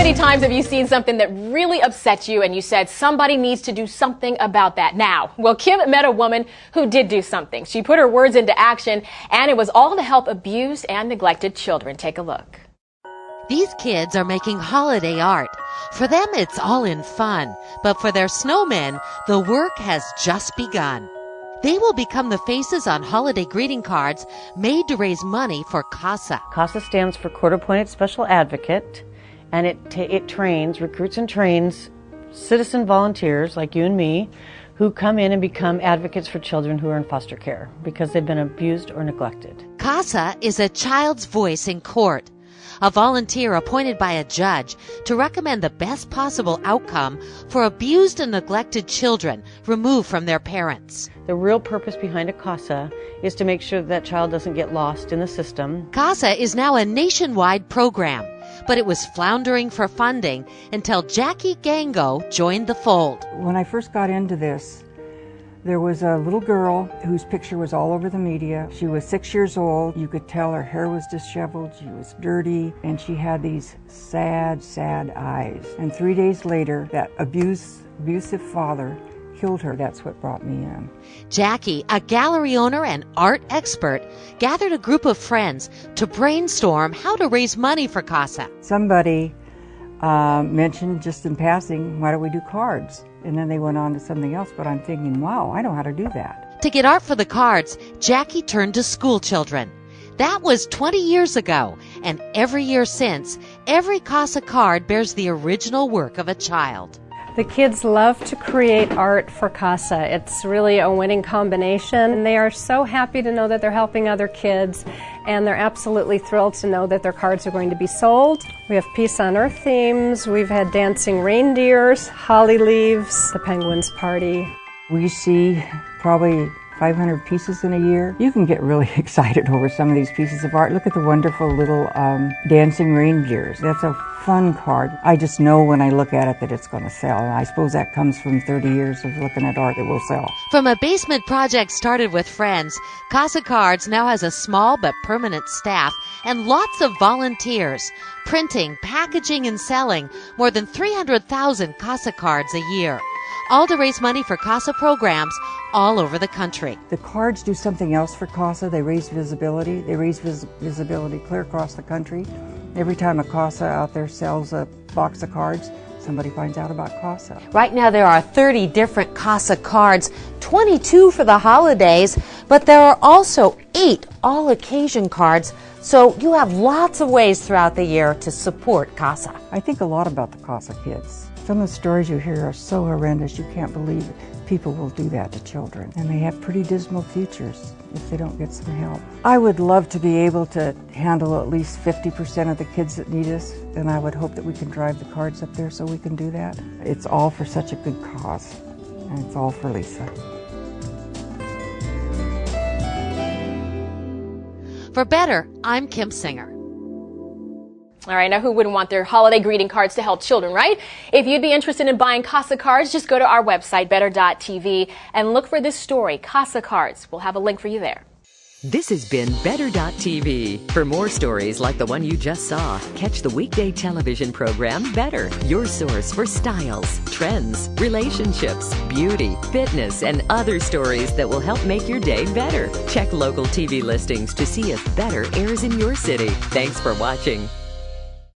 many times have you seen something that really upset you and you said somebody needs to do something about that now? Well, Kim met a woman who did do something. She put her words into action, and it was all to help abused and neglected children. Take a look. These kids are making holiday art. For them, it's all in fun. But for their snowmen, the work has just begun. They will become the faces on holiday greeting cards made to raise money for CASA. CASA stands for Court Appointed Special Advocate, and it recruits and trains citizen volunteers like you and me who come in and become advocates for children who are in foster care because they've been abused or neglected. CASA is a child's voice in court, a volunteer appointed by a judge to recommend the best possible outcome for abused and neglected children removed from their parents. The real purpose behind a CASA is to make sure that child doesn't get lost in the system. CASA is now a nationwide program, but it was floundering for funding until Jackie Gango joined the fold. When I first got into this, there was a little girl whose picture was all over the media. She was 6 years old. You could tell her hair was disheveled, she was dirty, and she had these sad, sad eyes. And 3 days later, that abusive father killed her. That's what brought me in. Jackie, a gallery owner and art expert, gathered a group of friends to brainstorm how to raise money for CASA. Somebody mentioned just in passing, why don't we do cards? And then they went on to something else, but I'm thinking, wow, I know how to do that. To get art for the cards, Jackie turned to school children. That was 20 years ago, and every year since, every CASA card bears the original work of a child. The kids love to create art for CASA. It's really a winning combination. And they are so happy to know that they're helping other kids, and they're absolutely thrilled to know that their cards are going to be sold. We have Peace on Earth themes. We've had dancing reindeers, holly leaves, the Penguins Party. We see probably 500 pieces in a year. You can get really excited over some of these pieces of art. Look at the wonderful little dancing reindeers. That's a fun card. I just know when I look at it that it's going to sell. And I suppose that comes from 30 years of looking at art that will sell. From a basement project started with friends, Casa Cards now has a small but permanent staff and lots of volunteers, printing, packaging, and selling more than 300,000 Casa Cards a year, all to raise money for CASA programs all over the country. The cards do something else for CASA. They raise visibility. They raise visibility clear across the country. Every time a CASA out there sells a box of cards, somebody finds out about CASA. Right now there are 30 different CASA cards, 22 for the holidays, but there are also 8 all-occasion cards, so you have lots of ways throughout the year to support CASA. I think a lot about the CASA kids. Some of the stories you hear are so horrendous you can't believe it. People will do that to children, and they have pretty dismal futures if they don't get some help. I would love to be able to handle at least 50% of the kids that need us, and I would hope that we can drive the cards up there so we can do that. It's all for such a good cause, and it's all for Lisa. For Better, I'm Kim Singer. All right, now who wouldn't want their holiday greeting cards to help children, right? If you'd be interested in buying CASA cards, just go to our website, better.tv, and look for this story, CASA Cards. We'll have a link for you there. This has been Better.tv. For more stories like the one you just saw, catch the weekday television program Better, your source for styles, trends, relationships, beauty, fitness, and other stories that will help make your day better. Check local TV listings to see if Better airs in your city. Thanks for watching.